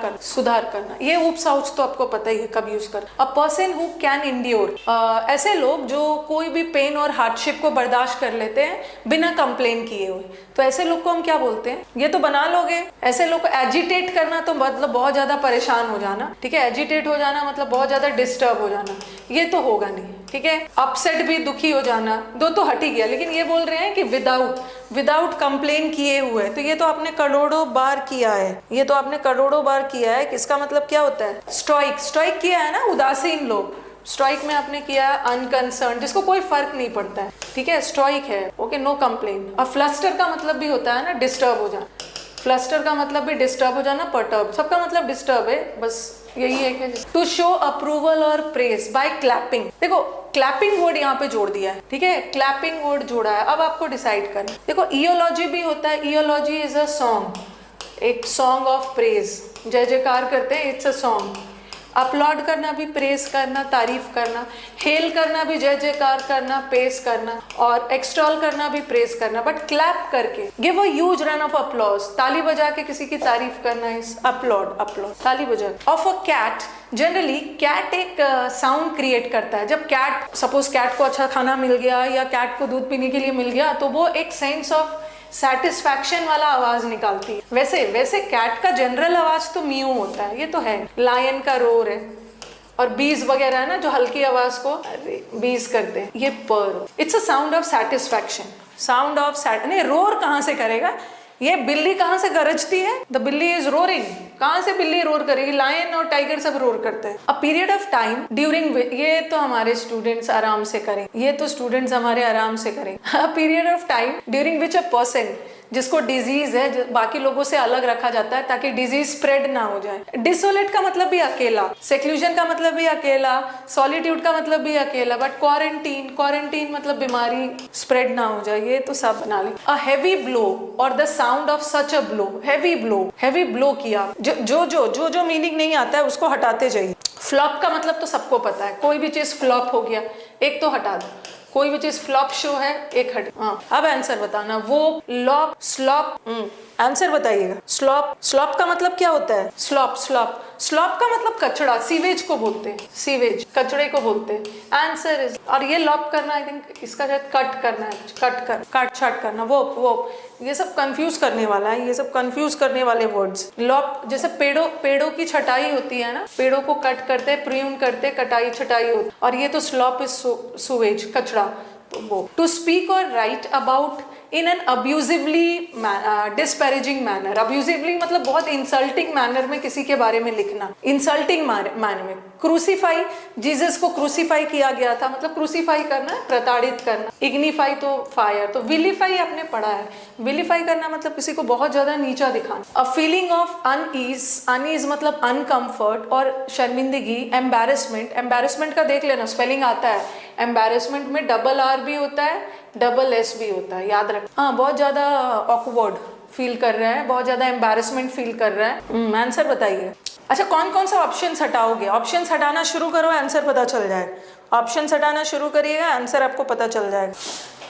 करना। ये ऊप्स आउच तो आपको पता ही है कब यूज कर। A person who can endure, ऐसे लोग जो कोई भी पेन और हार्डशिप को बर्दाश्त कर लेते हैं बिना कंप्लेन किए हुए, तो ऐसे लोग को हम क्या बोलते हैं, ये तो बना लोगे। ऐसे लोग को एजिटेट करना तो मतलब बहुत ज्यादा परेशान हो जाना, ठीक है। एजिटेट हो जाना मतलब बहुत ज्यादा डिस्टर्ब हो जाना, ये तो होगा नहीं, ठीक है। अपसेट भी, दुखी हो जाना, दो तो हट ही गया। लेकिन ये बोल रहे हैं कि विदाउट कंप्लेन किए हुए, तो ये तो आपने करोड़ों बार किया है, इसका मतलब क्या होता है, स्टॉइक किया है ना, उदासीन लोग। स्टॉइक में आपने किया है अनकंसर्न, जिसको कोई फर्क नहीं पड़ता है, ठीक है, स्टॉइक है, ओके, नो कंप्लेन। और फ्लस्टर का मतलब भी होता है ना डिस्टर्ब हो जाना, फ्लस्टर का मतलब भी डिस्टर्ब हो जाना, परटर्ब, सबका मतलब डिस्टर्ब है, बस यही है कि टू शो अप्रूवल और प्रेज बाय क्लैपिंग। देखो क्लैपिंग वर्ड यहाँ पे जोड़ दिया है, ठीक है, क्लैपिंग वर्ड जोड़ा है। अब आपको डिसाइड करना। देखो इयोलॉजी भी होता है, इयोलॉजी इज अ सॉन्ग, एक सॉन्ग ऑफ प्रेज, जय जयकार करते हैं, इट्स अ सॉन्ग। अपलॉड करना भी प्रेज करना, तारीफ करना। हेल करना भी जय जयकार करना, पेश करना। और एक्सटॉल करना भी प्रेज करना। बट क्लैप करके, give a huge run of applause, ताली बजा के किसी की तारीफ करना इज अपलॉड, ताली बजा। Of a cat, generally cat एक साउंड क्रिएट करता है। जब कैट, सपोज कैट को अच्छा खाना मिल गया या कैट को दूध पीने के लिए मिल गया, तो वो एक सेंस ऑफ सेटिस्फैक्शन वाला आवाज निकालती है। वैसे कैट का जनरल आवाज तो म्यू होता है, ये तो है। लायन का रोर है। और बीज वगैरह है ना जो हल्की आवाज को बीज करते हैं, ये पर। It's a sound of satisfaction, नहीं रोर कहाँ से करेगा, ये बिल्ली कहाँ से गरजती है? द बिल्ली इज रोरिंग। कहाँ से बिल्ली रोर करेगी? लायन और टाइगर सब रोर करते हैं। A period of time during, ये तो हमारे स्टूडेंट्स आराम से करें, ये तो स्टूडेंट्स हमारे आराम से करें। A period of time during which a person, जिसको डिजीज है, बाकी लोगों से अलग रखा जाता है ताकि डिजीज स्प्रेड ना हो जाए। डिसोलेट का मतलब भी अकेला, सेक्लूजन का मतलब भी अकेला, सॉलिट्यूड का मतलब भी अकेला, बट क्वारंटीन मतलब बीमारी स्प्रेड ना हो जाए, ये तो सब बना ली। अ हैवी ब्लो और the sound of such a blow, heavy blow किया, जो मीनिंग नहीं आता है उसको हटाते जाइए। फ्लॉप का मतलब तो सबको पता है, कोई भी चीज फ्लॉप हो गया एक तो हटा दो, कोई भी चीज फ्लॉप शो है एक हट। हाँ, अब आंसर बताना। वो लॉप स्लॉप, आंसर बताइएगा। स्लॉप का मतलब क्या होता है? स्लॉप का मतलब कचड़ा, सीवेज को बोलते हैं, सीवेज कचड़े को बोलते हैं। आंसर इज, और ये लॉप करना आई थिंक इसका शायद कट करना है, काट छाट करना, वो ये सब कंफ्यूज करने वाला है, ये सब कंफ्यूज करने वाले वर्ड्स। लॉप जैसे पेड़ों की छटाई होती है ना, पेड़ों को कट करते, प्रून करते, कटाई छटाई होती, और ये तो स्लॉप इज सुवेज, कचड़ा। तो वो टू स्पीक और write about in an abusively disparaging manner, abusively मतलब बहुत इंसल्टिंग मैनर में किसी के बारे में लिखना, इंसल्टिंग मैनर में। क्रूसीफाई, जीसस को क्रूसीफाई किया गया था, मतलब क्रूसीफाई करना है, प्रताड़ित करना। इग्निफाई तो फायर, तो विलीफाई आपने पढ़ा है, विलीफाई करना मतलब किसी को बहुत ज्यादा नीचा दिखाना। अ फीलिंग ऑफ अनईज मतलब अनकंफर्ट और शर्मिंदगी। एम्बैरेसमेंट का देख लेना, स्पेलिंग आता है। एम्बैरेसमेंट में डबल आर भी होता है, डबल एस भी होता है, याद रख। हाँ, बहुत ज्यादा ऑकवर्ड फील कर रहा है, बहुत ज्यादा एम्बैरेसमेंट फील कर रहा है। आंसर बताइए। अच्छा, कौन सा ऑप्शंस हटाओगे? ऑप्शंस हटाना शुरू करो, आंसर पता चल जाएगा। ऑप्शंस हटाना शुरू करिएगा, आंसर आपको पता चल जाएगा।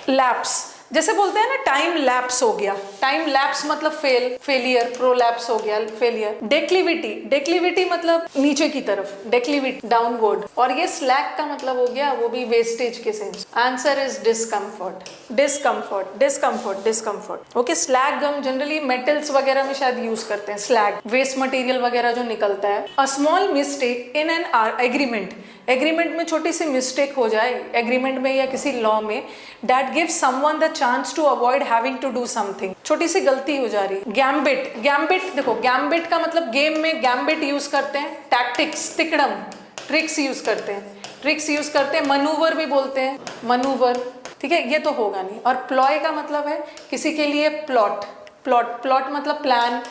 लैप्स, जैसे बोलते हैं ना टाइम लैप्स हो गया, टाइम लैप्स मतलब फेलियर, प्रोलैप्स हो गया, फेलियर। डेक्लिविटी मतलब नीचे की तरफ, डेक्लिविटी डाउनवर्ड, और ये स्लैक का मतलब हो गया वो भी वेस्टेज के sense. Answer is discomfort. Okay, slag gum generally metals वगैरह में शायद यूज करते हैं, स्लैग वेस्ट मटेरियल वगैरह जो निकलता है। A small mistake in an agreement में छोटी सी मिस्टेक हो जाए एग्रीमेंट में या किसी लॉ में, that gives someone the chance to avoid having to do something, छोटी सी गलती हो जा रही है। गैम्बिट देखो, गैम्बिट का मतलब गेम में गैम्बिट यूज करते हैं, टैक्टिक्स, तिकड़म, ट्रिक्स यूज करते हैं, मनूवर भी बोलते हैं, मनूवर, ठीक है, ये तो होगा नहीं। और प्लॉय का मतलब है किसी के लिए प्लॉट मतलब प्लान,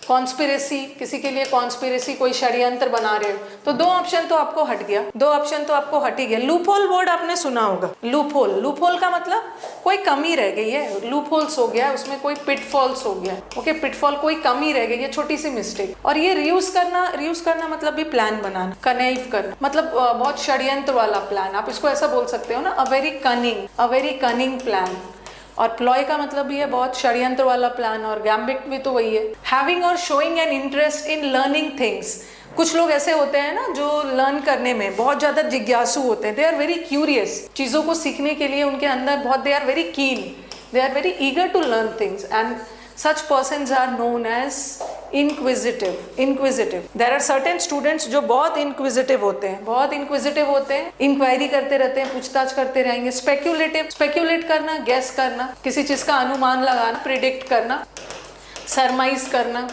कॉन्स्पिरेसी, किसी के लिए कॉन्स्पिरेसी, कोई षड्यंत्र बना रहे हो। तो दो ऑप्शन तो आपको हट ही गया। लूपहोल वर्ड आपने सुना होगा, लूपहोल का मतलब कोई कमी रह गई है, लूपहोल्स हो गया, उसमें कोई पिटफॉल्स हो गया। ओके, पिटफॉल कोई कमी रह गई है, छोटी सी मिस्टेक। और ये रियूज करना मतलब भी प्लान बनाना, कनेव करना मतलब बहुत षड्यंत्र वाला प्लान, आप इसको ऐसा बोल सकते हो ना, अ वेरी कनिंग प्लान। और प्लॉय का मतलब भी है बहुत षड्यंत्र वाला प्लान, और गैम्बिट भी तो वही है। हैविंग और showing an interest in learning things, कुछ लोग ऐसे होते हैं ना जो लर्न करने में बहुत ज्यादा जिज्ञासु होते हैं, दे आर वेरी क्यूरियस, चीजों को सीखने के लिए उनके अंदर बहुत, दे are very keen, they are very eager to learn things, and such persons are known as inquisitive. There are certain students जो बहुत inquisitive होते हैं, इंक्वायरी करते रहते हैं, पूछताछ करते रहेंगे। स्पेक्यूलेट करना, गैस करना, किसी चीज का अनुमान लगाना, प्रिडिक्ट करना, सरमाइज करना,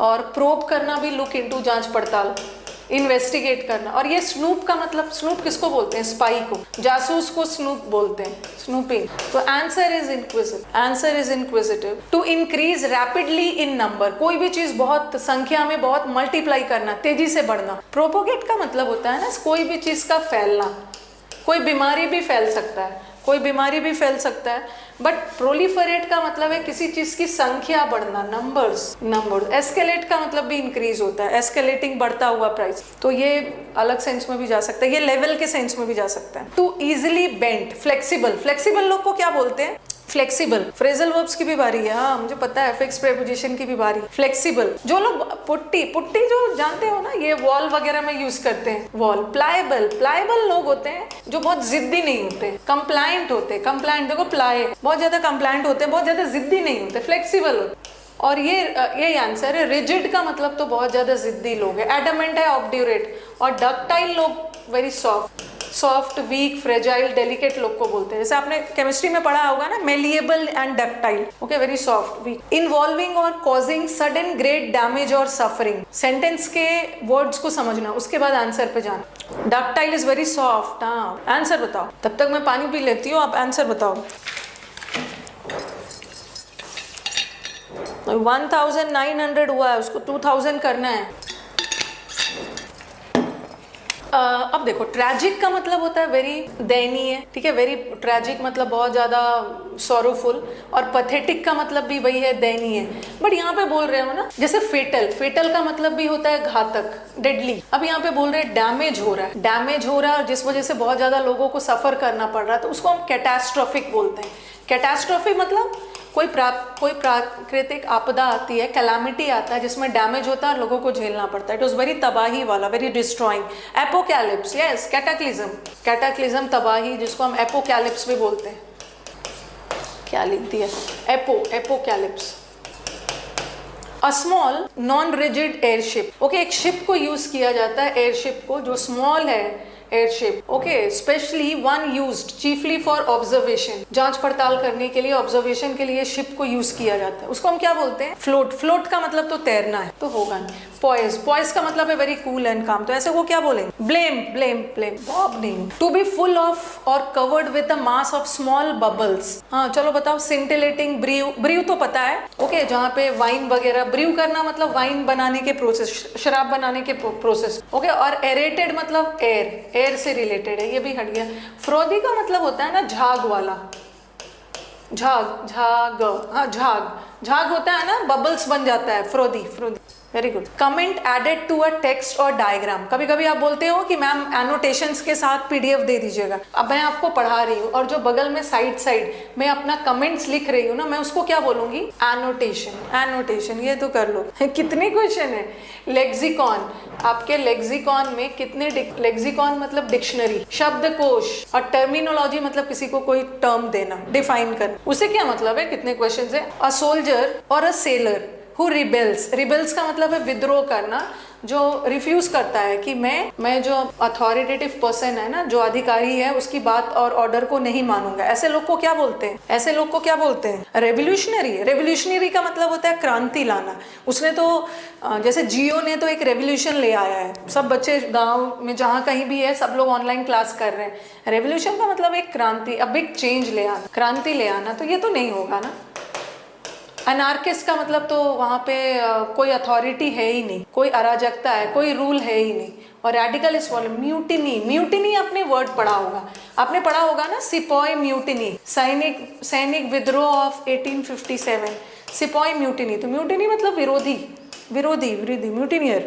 और प्रोब करना भी, लुक इनटू, जांच पड़ताल, इन्वेस्टिगेट करना। और ये स्नूप का मतलब, स्नूप किसको बोलते हैं? स्पाई को, जासूस को स्नूप बोलते हैं, स्नूपिंग। तो answer is inquisitive. To increase rapidly in number, कोई भी चीज बहुत संख्या में बहुत मल्टीप्लाई करना, तेजी से बढ़ना। प्रोपोगेट का मतलब होता है ना कोई भी चीज का फैलना, कोई बीमारी भी फैल सकता है, बट प्रोलिफरेट का मतलब है किसी चीज की संख्या बढ़ना, नंबर्स। एस्केलेट का मतलब भी इंक्रीज होता है, एस्केलेटिंग, बढ़ता हुआ प्राइस। तो ये अलग सेंस में भी जा सकता है, ये लेवल के सेंस में भी जा सकता है। टू इजिली बेंट, फ्लेक्सिबल लोग को क्या बोलते हैं? फ्लेक्सिबल। फ्रेजल वर्ब्स की भी बारी है, हाँ मुझे पता है, फिक्स प्रीपोजिशन की भी बारी। फ्लेक्सिबल, जो लोग पुट्टी जो जानते हो ना, ये वॉल वगैरह में यूज करते हैं, वॉल। प्लायबल लोग होते हैं जो बहुत जिद्दी नहीं होते, कंप्लायंट होते, देखो प्लाय, बहुत ज्यादा कंप्लायंट होते हैं, बहुत ज्यादा जिद्दी नहीं होते, फ्लेक्सिबल होते। और ये आंसर है। रिजिड का मतलब तो बहुत ज्यादा जिद्दी लोग है, एडमेंट है ऑब्ड्यूरेट, और डक्टाइल लोग very soft. Soft, weak, fragile, delicate लोग को बोलते हैं। जैसे आपने केमिस्ट्री में पढ़ा होगा ना, malleable and ductile, okay, very soft, weak. Involving और कॉजिंग सडन ग्रेट डैमेज और सफरिंग। सेंटेंस के वर्ड्स को समझना, उसके बाद आंसर पे जाना। Ductile is very soft. हाँ, आंसर बताओ। तब तक मैं पानी पी लेती हूँ, आप आंसर बताओ। 1900 हुआ है, उसको 2000 करना है। अब देखो, ट्रैजिक का मतलब होता है वेरी दयनीय, ठीक है, वेरी ट्रैजिक मतलब बहुत ज़्यादा सॉरोफुल, और पथेटिक का मतलब भी वही है, दयनीय। बट यहाँ पे बोल रहे हो ना, जैसे फेटल, फेटल का मतलब भी होता है घातक, डेडली। अब यहाँ पे बोल रहे हैं डैमेज हो रहा है, डैमेज हो रहा है और जिस वजह से बहुत ज़्यादा लोगों को सफ़र करना पड़ रहा है, तो उसको हम कैटास्ट्रोफिक बोलते हैं। कैटास्ट्रोफिक मतलब कोई प्राकृतिक आपदा आती है, कैलामिटी आता है जिसमें डैमेज होता है और लोगों को झेलना पड़ता है। इट वॉज वेरी तबाही वाला, very destroying. Apocalypse, yes, cataclysm, cataclysm तबाही, जिसको हम एपोकैलिप्स भी बोलते हैं। क्या लिख दिया? Apocalypse. A small non rigid airship, okay, एक शिप को यूज किया जाता है, एयरशिप को, जो स्मॉल है, airship, okay, specially one used chiefly for observation, जांच पड़ताल करने के लिए, ऑब्जर्वेशन के लिए शिप को यूज किया जाता है। उसको हम क्या बोलते हैं? फ्लोट। फ्लोट का मतलब तो तैरना है, तो होगा नहीं। पॉइज, पॉइज का मतलब है वेरी कूल एंड काम, तो ऐसे वो क्या बोलेंगे? ब्लेम, ब्लेम, ब्लेम, बॉब नहीं। टू बी फुल ऑफ और covered with a mass of small bubbles. हाँ, चलो बताओ। सिंटिलेटिंग, ब्रीव, ब्रीव तो पता है, ओके, जहाँ पे वाइन वगैरह, ब्रीव करना मतलब वाइन बनाने के प्रोसेस, शराब बनाने के प्रोसेस, ओके। और एरेटेड मतलब एयर, एयर से रिलेटेड है, ये भी हट गया। फ्रोदी का मतलब होता है ना झाग वाला, झाग, झाग, हाँ, झाग, झाग होता है ना, बबल्स बन जाता है, frothy, frothy, very good. Comment added to a text और डायग्राम। कभी कभी आप बोलते हो कि मैम एनोटेशंस के साथ पीडीएफ दे दीजिएगा। अब मैं आपको पढ़ा रही हूँ और जो बगल में साइड साइड मैं अपना कमेंट्स लिख रही हूँ ना, मैं उसको क्या बोलूंगी? Annotation, annotation. ये तो कर लो। कितने क्वेश्चन है? लेक्सिकॉन, आपके लेक्सिकॉन में कितने, लेक्सिकॉन मतलब डिक्शनरी, शब्दकोश, और टर्मिनोलॉजी मतलब किसी को कोई टर्म देना, डिफाइन करना, उसे क्या मतलब है, कितने क्वेश्चन है? अ सोल्जर और a seller who rebels, rebels का मतलब है विद्रोह करना, जो रिफ्यूज करता है कि मैं जो अथॉरिटेटिव पर्सन है ना, जो अधिकारी है, उसकी बात और ऑर्डर को नहीं मानूंगा। ऐसे लोग को क्या बोलते हैं? ऐसे लोग को क्या बोलते हैं? रेवोल्यूशनरी। रेवोल्यूशनरी का मतलब होता है क्रांति लाना। उसने तो जैसे जियो ने तो एक रेवोल्यूशन ले आया है, सब बच्चे गाँव में जहाँ कहीं भी है, सब लोग ऑनलाइन क्लास कर रहे हैं। रेवोल्यूशन का मतलब एक क्रांति, अब एक चेंज ले आना, क्रांति ले आना, तो ये तो नहीं होगा ना। अनार्किस्ट का मतलब तो वहाँ पे कोई अथॉरिटी है ही नहीं, कोई अराजकता है, कोई रूल है ही नहीं। और रेडिकलिस्ट वाले, म्यूटिनी, म्यूटिनी आपने वर्ड पढ़ा होगा, आपने पढ़ा होगा ना, सिपॉय म्यूटिनी, सैनिक विद्रोह ऑफ 1857, सिपॉय म्यूटिनी। तो म्यूटिनी मतलब विरोधी, विरोधी, विरोधी, म्यूटिनियर।